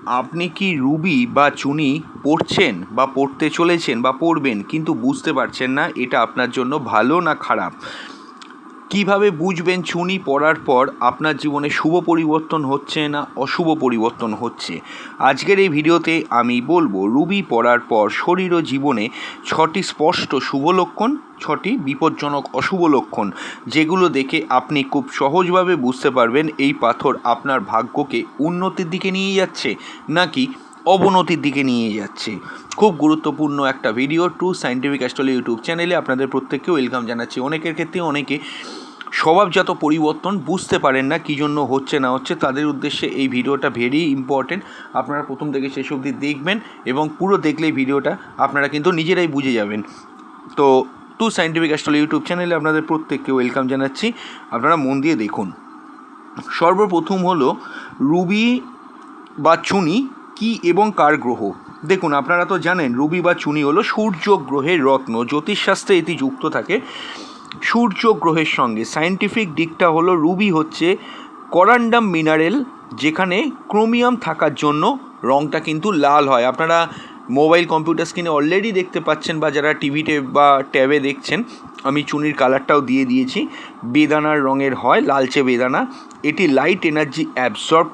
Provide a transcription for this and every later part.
আপনি কি রুবি বা চুনি পড়ছেন বা পড়তে চলেছেন বা পড়বেন কিন্তু বুঝতে পারছেন না এটা আপনার জন্য ভালো না খারাপ? কিভাবে বুঝবেন চুনি পড়ার পর আপনার জীবনে শুভ পরিবর্তন হচ্ছে না অশুভ পরিবর্তন হচ্ছে? আজকের এই ভিডিওতে আমি বলবো রুবি পড়ার পর শরীর ও জীবনে 6টি স্পষ্ট শুভ লক্ষণ, 6টি বিপজ্জনক অশুভ লক্ষণ, যেগুলো দেখে আপনি খুব সহজভাবে বুঝতে পারবেন এই পাথর আপনার ভাগ্যকে উন্নতির দিকে নিয়ে যাচ্ছে নাকি অবনতির দিকে নিয়ে যাচ্ছে। খুব গুরুত্বপূর্ণ একটা video to scientific astrology YouTube চ্যানেলে আপনাদের প্রত্যেককে ওয়েলকাম জানাচ্ছি। অনেকের ক্ষেত্রে অনেকে স্বভাবজাত পরিবর্তন বুঝতে পারেন না কী জন্য হচ্ছে না হচ্ছে, তাদের উদ্দেশ্যে এই ভিডিওটা ভেরি ইম্পর্টেন্ট। আপনারা প্রথম থেকে শেষ অবধি দেখবেন এবং পুরো দেখলেই ভিডিওটা আপনারা কিন্তু নিজেরাই বুঝে যাবেন। তো টু সায়েন্টিফিক অ্যাস্ট্রোলজি ইউটিউব চ্যানেলে আপনাদের প্রত্যেককে ওয়েলকাম জানাচ্ছি। আপনারা মন দিয়ে দেখুন। সর্বপ্রথম হলো রুবি বা চুনি কি এবং কার গ্রহ। দেখুন, আপনারা তো জানেন রুবি বা চুনি হলো সূর্য গ্রহের রত্ন। জ্যোতিষশাস্ত্রে এটি যুক্ত থাকে সূর্য গ্রহের সঙ্গে। সায়েন্টিফিক দিকটা হলো রুবি হচ্ছে করান্ডাম মিনারেল, যেখানে ক্রোমিয়াম থাকার জন্য রঙটা কিন্তু লাল হয়। আপনারা মোবাইল কম্পিউটার স্ক্রিনে অলরেডি দেখতে পাচ্ছেন বা যারা টিভিতে বা ট্যাবে দেখছেন, আমি চুনির কালারটাও দিয়ে দিয়েছি। বেদানার রঙের হয়, লালচে বেদানা। এটি লাইট এনার্জি অ্যাবজর্ব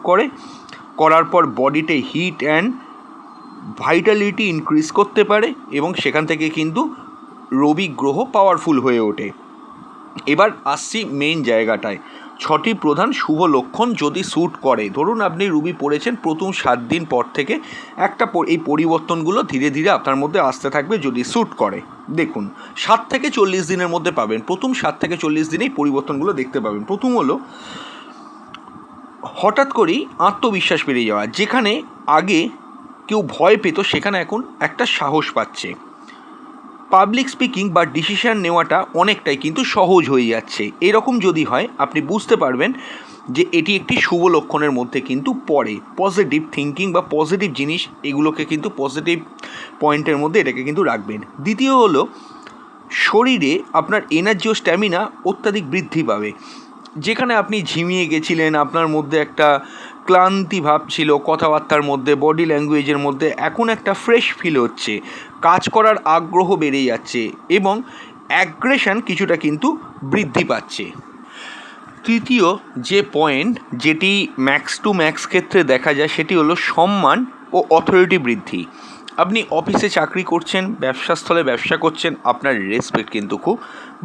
করার পর বডিতে হিট অ্যান্ড ভাইটালিটি ইনক্রিজ করতে পারে এবং সেখান থেকে কিন্তু রবি গ্রহ পাওয়ারফুল হয়ে ওঠে। এবার আসছি মেইন জায়গাটায়, 6টি প্রধান শুভ লক্ষণ যদি শ্যুট করে। ধরুন আপনি রুবি পড়েছেন, প্রথম 7 দিন পর থেকে এই পরিবর্তনগুলো ধীরে ধীরে আপনার মধ্যে আসতে থাকবে যদি শ্যুট করে। দেখুন, 7 থেকে 40 দিনের মধ্যে পাবেন। প্রথম 7 থেকে 40 দিনেই পরিবর্তনগুলো দেখতে পাবেন। প্রথম হলো হঠাৎ করেই আত্মবিশ্বাস বেড়ে যাওয়া। যেখানে আগে কেউ ভয় পেত সেখানে এখন একটা সাহস পাচ্ছে। পাবলিক স্পিকিং বা ডিসিশন নেওয়াটা অনেকটাই কিন্তু সহজ হয়ে যাচ্ছে। এরকম যদি হয় আপনি বুঝতে পারবেন যে এটি একটি শুভ লক্ষণের মধ্যে কিন্তু পড়ে। পজিটিভ থিঙ্কিং বা পজিটিভ জিনিস, এগুলোকে কিন্তু পজিটিভ পয়েন্টের মধ্যে এটাকে কিন্তু রাখবেন। দ্বিতীয় হলো শরীরে আপনার এনার্জি ও স্ট্যামিনা অত্যাধিক বৃদ্ধি পাবে। যেখানে আপনি ঝিমিয়ে গেছিলেন, আপনার মধ্যে একটা ক্লান্তি ভাব ছিল কথাবার্তার মধ্যে, বডি ল্যাঙ্গুয়েজের মধ্যে, এখন একটা ফ্রেশ ফিল হচ্ছে, কাজ করার আগ্রহ বেড়ে যাচ্ছে এবং অ্যাগ্রেশন কিছুটা কিন্তু বৃদ্ধি পাচ্ছে। তৃতীয় যে পয়েন্ট, যেটি ম্যাক্স টু ম্যাক্স ক্ষেত্রে দেখা যায়, সেটি হলো সম্মান ও অথরিটি বৃদ্ধি। আপনি অফিসে চাকরি করছেন, ব্যবসাস্থলে ব্যবসা করছেন, আপনার রেসপেক্ট কিন্তু খুব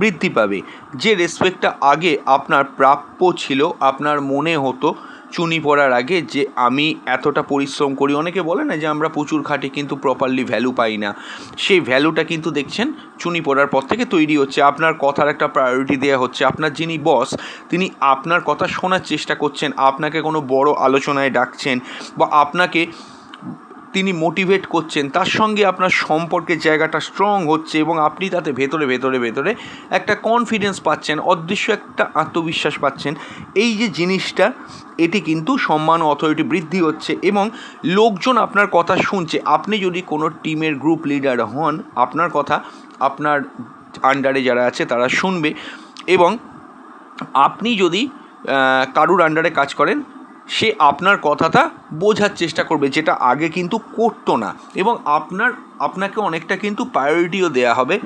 বৃদ্ধি পাবে। যে রেসপেক্টটা আগে আপনার প্রাপ্য ছিল, আপনার মনে হতো চুনি পড়ার আগে যে আমি এতটা পরিশ্রম করি, অনেকে বলে না যে আমরা প্রচুর খাটি কিন্তু প্রপারলি ভ্যালু পাই না, সেই ভ্যালুটা কিন্তু দেখছেন চুনি পড়ার পর থেকে তৈরি হচ্ছে। আপনার কথার একটা প্রায়োরিটি দেওয়া হচ্ছে। আপনার যিনি বস, তিনি আপনার কথা শোনার চেষ্টা করছেন, আপনাকে কোনো বড় আলোচনায় ডাকছেন বা আপনাকে তিনি মোটিভেট করছেন, তার সঙ্গে আপনার সম্পর্কের জায়গাটা স্ট্রং হচ্ছে এবং আপনি তাতে ভেতরে ভেতরে ভেতরে একটা কনফিডেন্স পাচ্ছেন, অদৃশ্য একটা আত্মবিশ্বাস পাচ্ছেন। এই যে জিনিসটা, এটি কিন্তু সম্মান ও অথরিটি বৃদ্ধি হচ্ছে এবং লোকজন আপনার কথা শুনছে। আপনি যদি কোনো টিমের গ্রুপ লিডার হন, আপনার কথা আপনার আন্ডারে যারা আছে তারা শুনবে এবং আপনি যদি কারুর আন্ডারে কাজ করেন, সে আপনার কথাটা বোঝার চেষ্টা করবে, যেটা আগে কিন্তু করতো না। এবং আপনাকে অনেকটা কিন্তু প্রায়োরিটিও দেওয়া হবে,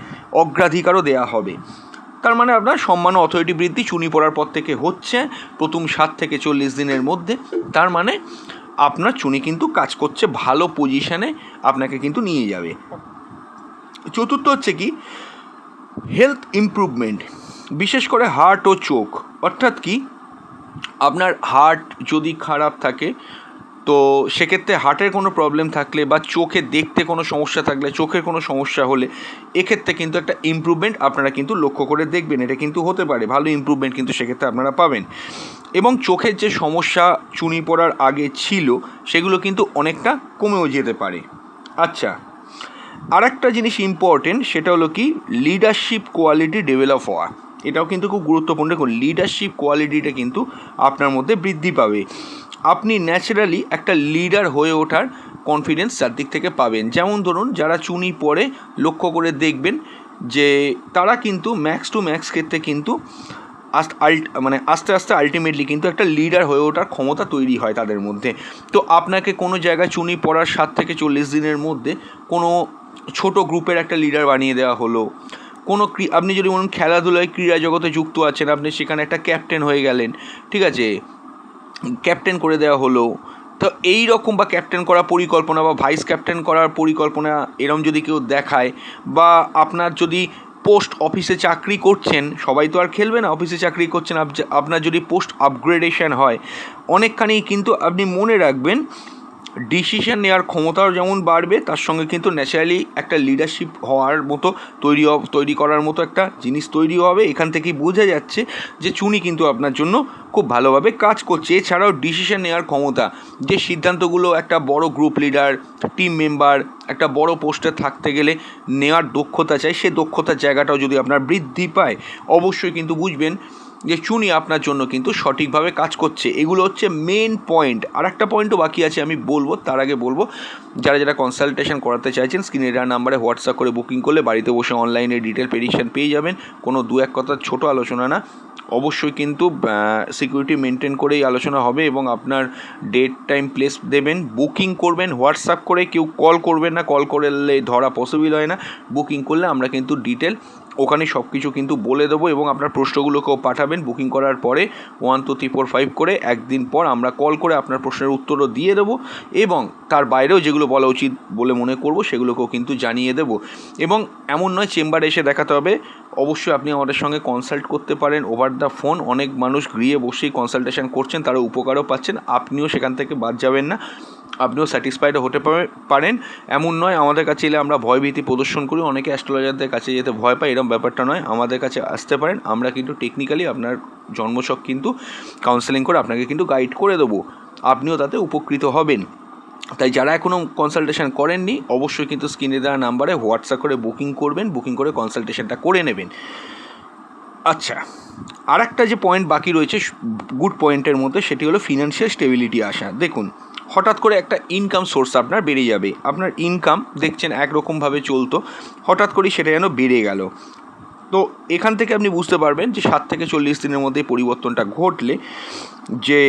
অগ্রাধিকারও দেওয়া হবে। তার মানে আপনার সম্মান ও অথরিটি বৃদ্ধি চুনি পড়ার পর থেকে হচ্ছে প্রথম 7 থেকে 40 দিনের মধ্যে। তার মানে আপনার চুনি কিন্তু কাজ করছে, ভালো পজিশানে আপনাকে কিন্তু নিয়ে যাবে। চতুর্থ হচ্ছে কি, হেলথ ইমপ্রুভমেন্ট, বিশেষ করে হার্ট ও চোখ। অর্থাৎ কি, আপনার হার্ট যদি খারাপ থাকে তো সেক্ষেত্রে হার্টের কোনো প্রবলেম থাকলে বা চোখে দেখতে কোনো সমস্যা থাকলে, চোখের কোনো সমস্যা হলে, এক্ষেত্রে কিন্তু একটা ইমপ্রুভমেন্ট আপনারা কিন্তু লক্ষ্য করে দেখবেন। এটা কিন্তু হতে পারে, ভালো ইমপ্রুভমেন্ট কিন্তু সেক্ষেত্রে আপনারা পাবেন। এবং চোখের যে সমস্যা চুনি পড়ার আগে ছিল, সেগুলো কিন্তু অনেকটা কমেও যেতে পারে। আচ্ছা, আর একটা জিনিস ইম্পর্টেন্ট, সেটা হলো কি লিডারশিপ কোয়ালিটি ডেভেলপ হওয়া। এটাও কিন্তু খুব গুরুত্বপূর্ণ। লিডারশিপ কোয়ালিটিটা কিন্তু আপনার মধ্যে বৃদ্ধি পাবে। আপনি ন্যাচারালি একটা লিডার হয়ে ওঠার কনফিডেন্স চারদিক থেকে পাবেন। যেমন ধরুন, যারা চুনি পড়ে লক্ষ্য করে দেখবেন যে তারা কিন্তু ম্যাক্স টু ম্যাক্স ক্ষেত্রে কিন্তু আস্তে আস্তে আলটিমেটলি কিন্তু একটা লিডার হয়ে ওঠার ক্ষমতা তৈরি হয় তাদের মধ্যে। তো আপনাকে কোনো জায়গায় চুনি পড়ার 7 থেকে 40 দিনের মধ্যে কোনো ছোট গ্রুপের একটা লিডার বানিয়ে দেওয়া হলো। কোনো আপনি যদি বলুন খেলাধুলায় ক্রীড়া জগতে যুক্ত আছেন, আপনি সেখানে একটা ক্যাপ্টেন হয়ে গেলেন, ঠিক আছে, ক্যাপ্টেন করে দেওয়া হলো। তো এই রকম বা ক্যাপ্টেন করার পরিকল্পনা বা ভাইস ক্যাপ্টেন করার পরিকল্পনা এরম যদি কেউ দেখায়, বা আপনার যদি পোস্ট অফিসে চাকরি করছেন, সবাই তো আর খেলবে না, অফিসে চাকরি করছেন, আপনার যদি পোস্ট আপগ্রেডেশন হয় অনেকখানি, কিন্তু আপনি মনে রাখবেন ডিসিশন নেওয়ার ক্ষমতাও যেমন বাড়বে, তার সঙ্গে কিন্তু ন্যাচারালি একটা লিডারশিপ হওয়ার মতো তৈরি করার মতো একটা জিনিস তৈরি হবে। এখান থেকেই বোঝা যাচ্ছে যে চুনি কিন্তু আপনার জন্য খুব ভালোভাবে কাজ করছে। এছাড়াও ডিসিশন নেওয়ার ক্ষমতা, যে সিদ্ধান্তগুলো একটা বড় গ্রুপ লিডার, টিম মেম্বার, একটা বড় পোস্টে থাকতে গেলে নেওয়ার দক্ষতা চাই, সে দক্ষতার জায়গাটাও যদি আপনার বৃদ্ধি পায়, অবশ্যই কিন্তু বুঝবেন যে চুনি আপনার জন্য কিন্তু সঠিকভাবে কাজ করছে। এগুলো হচ্ছে মেন পয়েন্ট। আর একটা পয়েন্টও বাকি আছে, আমি বলবো, তার আগে বলবো যারা কনসালটেশন করাতে চাইছেন, স্ক্রিনে দেওয়া নাম্বারে হোয়াটসঅ্যাপ করে বুকিং করলে বাড়িতে বসে অনলাইনে ডিটেল প্রেডিকশন পেয়ে যাবেন। কোনো দু এক কথার ছোটো আলোচনা না, অবশ্যই কিন্তু সিকিউরিটি মেনটেন করেই আলোচনা হবে, এবং আপনার ডেট টাইম প্লেস দেবেন, বুকিং করবেন হোয়াটসঅ্যাপ করে, কেউ কল করবেন না, কল করলে ধরা পসিবল হয় না। বুকিং করলে আমরা কিন্তু ডিটেল ওখানে সব কিছু কিন্তু বলে দেবো, এবং আপনার প্রশ্নগুলোকেও পাঠাবেন বুকিং করার পরে 1 2 3 4 5 করে। একদিন পর আমরা কল করে আপনার প্রশ্নের উত্তরও দিয়ে দেবো, এবং তার বাইরেও যেগুলো বলা উচিত বলে মনে করব সেগুলোকেও কিন্তু জানিয়ে দেবো। এবং এমন নয় চেম্বারে এসে দেখাতে হবে, অবশ্যই আপনি আমাদের সঙ্গে কনসাল্ট করতে পারেন ওভার দ্য ফোন। অনেক মানুষ গৃহে বসেই কনসালটেশন করছেন, তারা উপকারও পাচ্ছেন, আপনিও সেখান থেকে বাদ যাবেন না, আপনিও স্যাটিসফাইড হতে পারেন। এমন নয় আমাদের কাছে এলে আমরা ভয়ভীতি প্রদর্শন করি, অনেকে অ্যাস্ট্রোলজারদের কাছে যেতে ভয় পায়, এরকম ব্যাপারটা নয়। আমাদের কাছে আসতে পারেন, আমরা কিন্তু টেকনিক্যালি আপনার জন্মছক কিন্তু কাউন্সেলিং করে আপনাকে কিন্তু গাইড করে দেবো, আপনিও তাতে উপকৃত হবেন। তাই যারা এখনও কনসালটেশন করেননি, অবশ্যই কিন্তু স্ক্রিনে দেওয়া নাম্বারে হোয়াটসঅ্যাপ করে বুকিং করবেন, বুকিং করে কনসালটেশনটা করে নেবেন। আচ্ছা, আর একটা যে পয়েন্ট বাকি রয়েছে গুড পয়েন্টের মধ্যে, সেটি হলো ফিনান্সিয়াল স্টেবিলিটি আসা। দেখুন, হঠাৎ করে একটা ইনকাম সোর্স আপনার বেড়ে যাবে, আপনার ইনকাম দেখছেন একরকমভাবে চলতো, হঠাৎ করেই সেটা যেন বেড়ে গেল। তো এখান থেকে আপনি বুঝতে পারবেন যে 7 থেকে 40 দিনের মধ্যে পরিবর্তনটা ঘটলে যে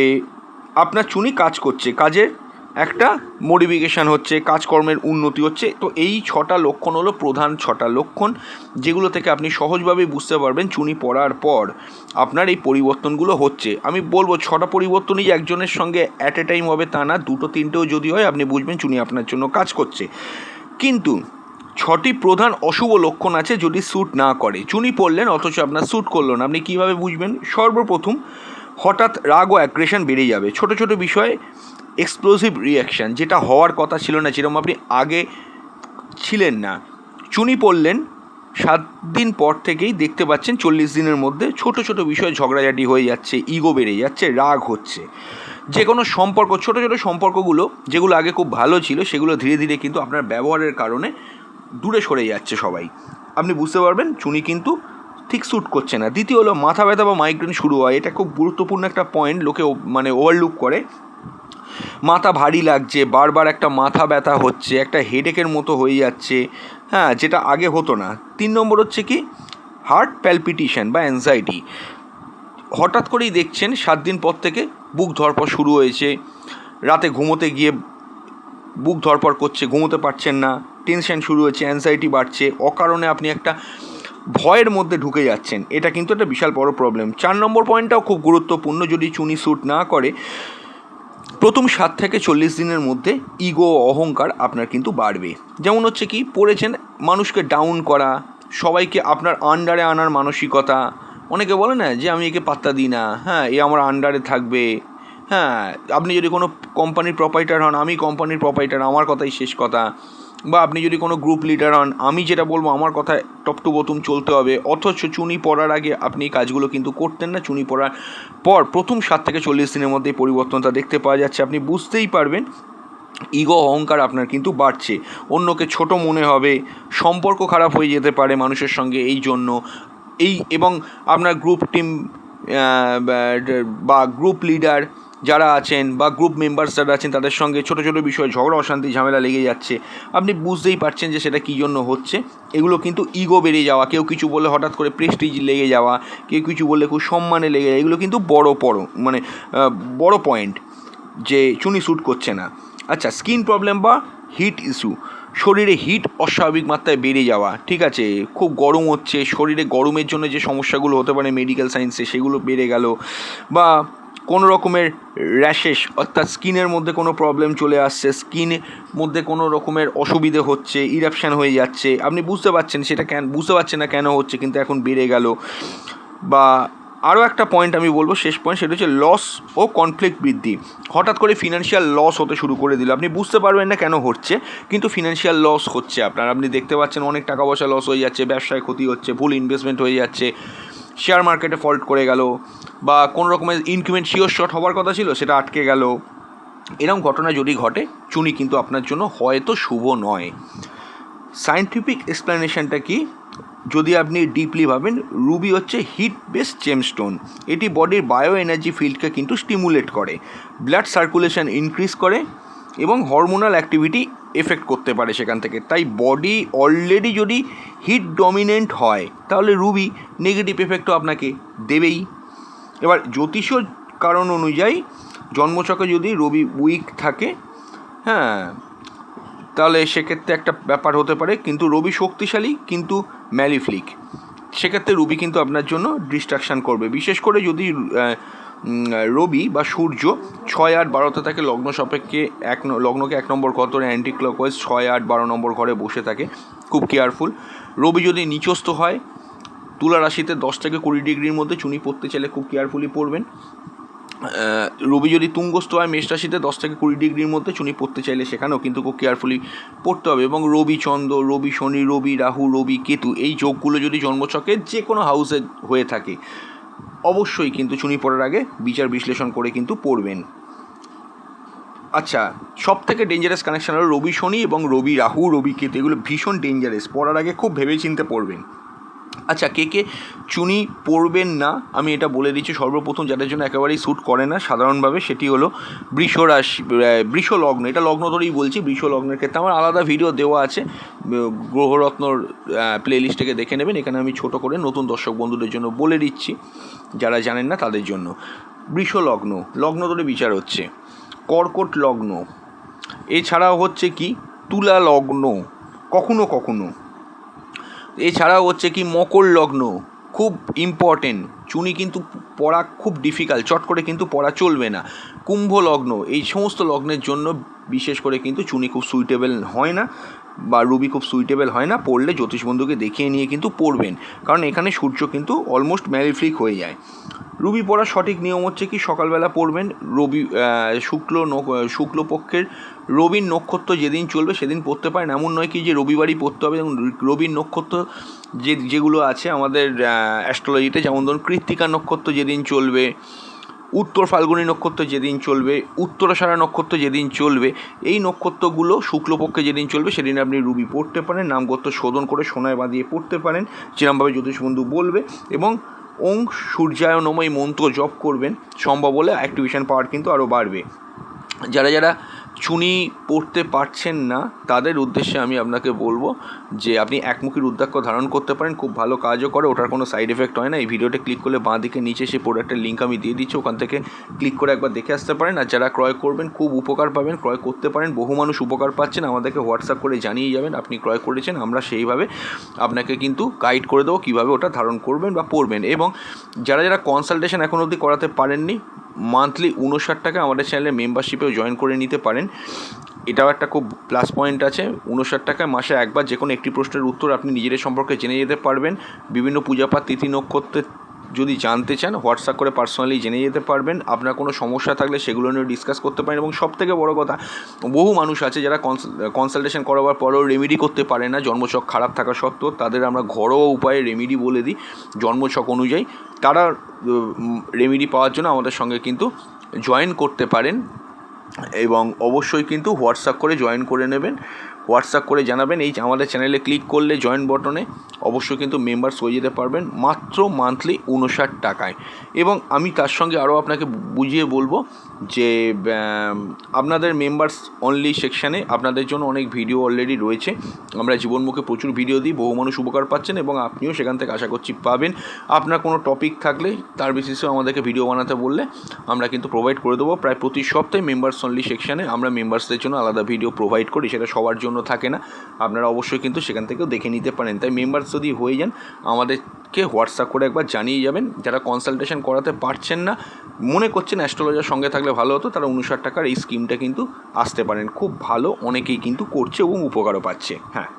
আপনার চুনি কাজ করছে, কাজের একটা মডিফিকেশান হচ্ছে, কাজকর্মের উন্নতি হচ্ছে। তো এই 6টা লক্ষণ হলো প্রধান 6টা লক্ষণ, যেগুলো থেকে আপনি সহজভাবেই বুঝতে পারবেন চুনি পড়ার পর আপনার এই পরিবর্তনগুলো হচ্ছে। আমি বলবো 6টা পরিবর্তনই যে একজনের সঙ্গে অ্যাট এ টাইম হবে তা না, 2টো 3টেও যদি হয় আপনি বুঝবেন চুনি আপনার জন্য কাজ করছে। কিন্তু 6টি প্রধান অশুভ লক্ষণ আছে যদি স্যুট না করে। চুনি পড়লেন অথচ আপনার স্যুট করলো না, আপনি কীভাবে বুঝবেন? সর্বপ্রথম, হঠাৎ রাগ ও অ্যাগ্রেশন বেড়ে যাবে, ছোট ছোট বিষয়ে এক্সপ্লোসিভ রিয়াকশান, যেটা হওয়ার কথা ছিল না, যেরকম আপনি আগে ছিলেন না। চুনি পড়লেন 7 দিন পর থেকেই দেখতে পাচ্ছেন 40 দিনের মধ্যে ছোট ছোট বিষয়ে ঝগড়াঝাটি হয়ে যাচ্ছে, ইগো বেড়ে যাচ্ছে, রাগ হচ্ছে। যে কোনো সম্পর্ক, ছোট ছোট সম্পর্কগুলো যেগুলো আগে খুব ভালো ছিল, সেগুলো ধীরে ধীরে কিন্তু আপনার ব্যবহারের কারণে দূরে সরে যাচ্ছে সবাই। আপনি বুঝতে পারবেন চুনি কিন্তু ঠিক স্যুট করছে না। দ্বিতীয় হলো মাথা ব্যথা বা মাইগ্রেন শুরু হয়, এটা খুব গুরুত্বপূর্ণ একটা পয়েন্ট, লোকে ওভারলুক করে। মাথা ভারী লাগছে, বারবার একটা মাথা ব্যথা হচ্ছে, একটা হেডেকের মতো হয়ে যাচ্ছে, হ্যাঁ, যেটা আগে হতো না। 3 নম্বর হচ্ছে কি হার্ট প্যালপিটেশন বা অ্যাংজাইটি, হঠাৎ করেই দেখছেন 7 দিন পর থেকে বুক ধড়ফড় শুরু হয়েছে, রাতে ঘুমোতে গিয়ে বুক ধড়ফড় করছে, ঘুমোতে পারছেন না, টেনশন শুরু হয়েছে, অ্যাংজাইটি বাড়ছে, অকারণে আপনি একটা ভয়ের মধ্যে ঢুকে যাচ্ছেন। এটা কিন্তু একটা বিশাল বড় প্রবলেম। 4 নম্বর পয়েন্টটাও খুব গুরুত্বপূর্ণ, যদি চুনি স্যুট না করে প্রথম 7 থেকে 40 দিনের মধ্যে ইগো অহংকার আপনার কিন্তু বাড়বে। যেমন হচ্ছে কি পড়েছেন মানুষকে ডাউন করা, সবাইকে আপনার আন্ডারে আনার মানসিকতা। অনেকে বলে না যে আমি একে পাত্তা দিই না, হ্যাঁ, এ আমার আন্ডারে থাকবে, হ্যাঁ, আপনি যদি কোনো কোম্পানির প্রপাইটার হন, আমি কোম্পানির প্রপাইটার, আমার কথাই শেষ কথা। বা আপনি যদি কোনো গ্রুপ লিডার হন, আমি যেটা বলবো আমার কথা টপ টু বটম চলতে হবে। অথচ চুনি পড়ার আগে আপনি এই কাজগুলো কিন্তু করতেন না। চুনি পড়ার পর প্রথম 7 থেকে 40 দিনের মধ্যে পরিবর্তনটা দেখতে পাওয়া যাচ্ছে। আপনি বুঝতেই পারবেন ইগো অহংকার আপনার কিন্তু বাড়ছে, অন্যকে ছোট মনে হবে, সম্পর্ক খারাপ হয়ে যেতে পারে মানুষের সঙ্গে এই জন্য। এবং আপনার গ্রুপ টিম বা গ্রুপ লিডার যারা আছেন বা গ্রুপ মেম্বার্স যারা আছেন তাদের সঙ্গে ছোটো ছোটো বিষয়ে ঝগড়া অশান্তি ঝামেলা লেগে যাচ্ছে, আপনি বুঝতেই পারছেন যে সেটা কী জন্য হচ্ছে। এগুলো কিন্তু ইগো বেড়ে যাওয়া, কেউ কিছু বলে হঠাৎ করে প্রেস্টিজ লেগে যাওয়া, কেউ কিছু বললে খুব সম্মানে লেগে যাওয়া, এগুলো কিন্তু বড় পয়েন্ট যে চুনি শ্যুট করছে না। আচ্ছা, স্কিন প্রবলেম বা হিট ইস্যু, শরীরে হিট অস্বাভাবিক মাত্রায় বেড়ে যাওয়া, ঠিক আছে, খুব গরম হচ্ছে, শরীরে গরমের জন্য যে সমস্যাগুলো হতে পারে মেডিকেল সায়েন্সে সেগুলো বেড়ে গেল, বা কোনো রকমের র্যাশেস অর্থাৎ স্কিনের মধ্যে কোনো প্রবলেম চলে আসছে, স্কিনের মধ্যে কোনো রকমের অসুবিধে হচ্ছে, ইরাপশান হয়ে যাচ্ছে, আপনি বুঝতে পারছেন বুঝতে পারছেন না কেন হচ্ছে, কিন্তু এখন বেড়ে গেল। বা আরও একটা পয়েন্ট আমি বলবো, শেষ পয়েন্ট, সেটা হচ্ছে লস ও কনফ্লিক্ট বৃদ্ধি। হঠাৎ করে ফিনান্সিয়াল লস হতে শুরু করে দিল, আপনি বুঝতে পারবেন না কেন হচ্ছে, কিন্তু ফিনান্সিয়াল লস হচ্ছে আপনি দেখতে পাচ্ছেন অনেক টাকা পয়সা লস হয়ে যাচ্ছে, ব্যবসায় ক্ষতি হচ্ছে, ভুল ইনভেস্টমেন্ট হয়ে যাচ্ছে, শেয়ার মার্কেটে ফল্ট করে গেল, বা কোনো রকমের ইনক্রিমেন্ট শিওর শর্ট হওয়ার কথা ছিল সেটা আটকে গেল। এরকম ঘটনা যদি ঘটে, চুনি কিন্তু আপনার জন্য হয়তো শুভ নয়। সায়েন্টিফিক এক্সপ্লেনেশনটা কি, যদি আপনি ডিপলি ভাবেন, রুবি হচ্ছে হিট বেস জেমস্টোন। এটি বডির বায়ো এনার্জি ফিল্ডকে কিন্তু স্টিমুলেট করে, ব্লাড সার্কুলেশন ইনক্রিজ করে এবং হরমোনাল অ্যাক্টিভিটি এফেক্ট করতে পারে সেখান থেকে। তাই বডি অলরেডি যদি হিট ডমিনেন্ট হয় তাহলে রুবি নেগেটিভ এফেক্টও আপনাকে দেবেই। এবার জ্যোতিষীয় কারণ অনুযায়ী জন্মছকে যদি রবি উইক থাকে, হ্যাঁ, তাহলে সেক্ষেত্রে একটা ব্যাপার হতে পারে, কিন্তু রবি শক্তিশালী কিন্তু ম্যালিফ্লিক, সেক্ষেত্রে রবি কিন্তু আপনার জন্য ডিস্ট্রাকশান করবে। বিশেষ করে যদি রবি বা সূর্য 6, 8, 12 থাকে লগ্ন সাপেক্ষে, লগ্নকে 1 নম্বর ঘর ধরে অ্যান্টি ক্লকওয়াইজ 6, 8, 12 নম্বর ঘরে বসে থাকে, খুব কেয়ারফুল। রবি যদি নিচস্থ হয় তুলা রাশিতে 10 থেকে 20 ডিগ্রির মধ্যে, চুনি পড়তে চাইলে খুব কেয়ারফুলি পড়বেন। রবি যদি তুঙ্গস্থ হয় মেষ রাশিতে 10 থেকে 20 ডিগ্রির মধ্যে, চুনি পড়তে চাইলে সেখানেও কিন্তু খুব কেয়ারফুলি পড়তে হবে। এবং রবি চন্দ্র, রবি শনি, রবি রাহু, রবি কেতু, এই যোগগুলো যদি জন্মছকের যে কোনো হাউসে হয়ে থাকে, অবশ্যই কিন্তু চুনি পড়ার আগে বিচার বিশ্লেষণ করে কিন্তু পড়বেন। আচ্ছা, সব থেকে ডেঞ্জারাস কানেকশান হলো রবি শনি এবং রবি রাহু, রবি কেতু, এগুলো ভীষণ ডেঞ্জারাস, পড়ার আগে খুব ভেবেচিন্তে পড়বেন। আচ্ছা, কে চুনি পড়বেন না আমি এটা বলে দিচ্ছি। সর্বপ্রথম যাদের জন্য একেবারেই শ্যুট করে না সাধারণভাবে, সেটি হলো বৃষ লগ্ন। এটা লগ্ন ধরেই বলছি, বৃষ লগ্নের ক্ষেত্রে আমার আলাদা ভিডিও দেওয়া আছে, গ্রহরত্নর প্লেলিস্ট থেকে দেখে নেবেন। এখানে আমি ছোট করে নতুন দর্শক বন্ধুদের জন্য বলে দিচ্ছি, যারা জানেন না তাদের জন্য। বৃষ লগ্ন ধরে বিচার হচ্ছে, কর্কট লগ্ন, এছাড়াও হচ্ছে কি তুলা লগ্ন কখনো কখনো, এছাড়াও হচ্ছে কি মকর লগ্ন, খুব ইম্পর্টেন্ট, চুনি কিন্তু পড়া খুব ডিফিকাল্ট, চট করে কিন্তু পড়া চলবে না। কুম্ভ লগ্ন, এই সমস্ত লগ্নের জন্য বিশেষ করে কিন্তু চুনি খুব সুইটেবল হয় না, বা রবি খুব সুইটেবল হয় না। পড়লে জ্যোতিষ বন্ধুকে দেখিয়ে নিয়ে কিন্তু পড়বেন, কারণ এখানে সূর্য কিন্তু অলমোস্ট ম্যালিফ্লিক হয়ে যায়। রবি পড়ার সঠিক নিয়ম হচ্ছে কি, সকালবেলা পড়বেন, শুক্লপক্ষের রবির নক্ষত্র যেদিন চলবে সেদিন পড়তে পারেন, এমন নয় কি যে রবিবারই পড়তে হবে। এবং রবির নক্ষত্র যেগুলো আছে আমাদের অ্যাস্ট্রোলজিতে, যেমন ধরুন কৃত্তিকা নক্ষত্র যেদিন চলবে, উত্তর ফাল্গুনী নক্ষত্র যেদিন চলবে, উত্তরাষাঢ়া নক্ষত্র যেদিন চলবে, এই নক্ষত্রগুলো শুক্লপক্ষে যেদিন চলবে সেদিন আপনি রবি পড়তে পারেন, নামগোত্র শোধন করে সোনায় বাঁধিয়ে পড়তে পারেন, যেরকমভাবে জ্যোতিষ বন্ধু বলবে। এবং ওং সূর্যায় নমঃ এই মন্ত্র জপ করবেন, সম্ভব হলে অ্যাক্টিভেশন পাওয়ার কিন্তু আরও বাড়বে। যারা চুনি পড়তে পারছেন না তাদের উদ্দেশ্যে আমি আপনাকে বলবো যে আপনি একমুখী রুদ্রাক্ষ ধারণ করতে পারেন, খুব ভালো কাজও করে, ওটার কোনো সাইড এফেক্ট হয় না। এই ভিডিওটা ক্লিক করলে বাঁ দিকে নিচে সেই প্রোডাক্টের লিঙ্ক আমি দিয়ে দিচ্ছি, ওখান থেকে ক্লিক করে একবার দেখে আসতে পারেন। আর যারা ক্রয় করবেন খুব উপকার পাবেন, ক্রয় করতে পারেন, বহু মানুষ উপকার পাচ্ছেন, আমাদেরকে হোয়াটসঅ্যাপ করে জানিয়ে যাবেন আপনি ক্রয় করেছেন, আমরা সেইভাবে আপনাকে কিন্তু গাইড করে দেবো কীভাবে ওটা ধারণ করবেন বা পড়বেন। এবং যারা কনসালটেশন এখন অবধি করাতে পারেননি, মান্থলি 59 টাকা আমাদের চ্যানেলে মেম্বারশিপেও জয়েন করে নিতে পারেন। এটাও একটা খুব প্লাস পয়েন্ট আছে, 59 টাকায় মাসে একবার যে কোনো একটি প্রশ্নের উত্তর আপনি নিজেদের সম্পর্কে জেনে যেতে পারবেন। বিভিন্ন পূজাপাঠ তিথি নক্ষত্রের যদি জানতে চান হোয়াটসঅ্যাপ করে পার্সোনালি জেনে যেতে পারবেন। আপনার কোনো সমস্যা থাকলে সেগুলো নিয়ে ডিসকাস করতে পারেন। এবং সবথেকে বড় কথা, বহু মানুষ আছে যারা কনসালটেশন করাবার পরেও রেমেডি করতে পারে না, জন্মছক খারাপ থাকা সত্ত্বেও। তাদের আমরা ঘরোয়া উপায়ে রেমেডি বলে দিই জন্মছক অনুযায়ী, তারা রেমেডি পাওয়ার জন্য আমাদের সঙ্গে কিন্তু জয়েন করতে পারেন। এবং অবশ্যই কিন্তু হোয়াটসঅ্যাপ করে জয়েন করে নেবেন। হোয়াটসঅ্যাপ করে জানাবেন। এই আমাদের চ্যানেলে ক্লিক করলে জয়েন বটনে অবশ্যই কিন্তু মেম্বার্স হয়ে যেতে পারবেন মাত্র মান্থলি 59 টাকায়। এবং আমি তার সঙ্গে আরও আপনাকে বুঝিয়ে বলবো যে আপনাদের মেম্বার্স অনলি সেকশানে আপনাদের জন্য অনেক ভিডিও অলরেডি রয়েছে। আমরা জীবনমুখে প্রচুর ভিডিও দিই, বহু মানুষ উপকার পাচ্ছেন এবং আপনিও সেখান থেকে আশা করছি পাবেন। আপনার কোনো টপিক থাকলে তার বেসিসেও আমাদেরকে ভিডিও বানাতে বললে আমরা কিন্তু প্রোভাইড করে দেবো। প্রায় প্রতি সপ্তাহে মেম্বার্স অনলি সেকশানে আমরা মেম্বার্সদের জন্য আলাদা ভিডিও প্রোভাইড করি, সেটা সবার জন্য থাকে না, আপনারা অবশ্যই কিন্তু সেখান থেকেও দেখে নিতে পারেন। তাই মেম্বার্স যদি হয়ে যান আমাদেরকে হোয়াটসঅ্যাপ করে একবার জানিয়ে যাবেন। যারা কনসালটেশন করাতে পারছেন না, মনে করছেন অ্যাস্ট্রোলজার সঙ্গে থাকলে ভালো হতো, তারা 59 টাকার এই স্কিমটা কিন্তু আসতে পারেন। খুব ভালো, অনেকেই কিন্তু করছে এবং উপকারও পাচ্ছে। হ্যাঁ,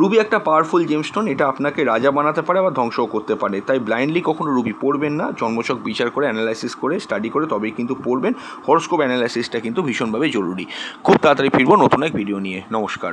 রুবি একটা পাওয়ারফুল জেমস্টোন, এটা আপনাকে রাজা বানাতে পারে আবার ধ্বংসও করতে পারে। তাই ব্লাইন্ডলি কখনো রুবি পড়বেন না, জন্মছক বিচার করে অ্যানালাইসিস করে স্টাডি করে তবেই কিন্তু পড়বেন। হরোস্কোপ অ্যানালাইসিসটা কিন্তু ভীষণভাবে জরুরি। খুব তাড়াতাড়ি ফিরবো নতুন এক ভিডিও নিয়ে। নমস্কার।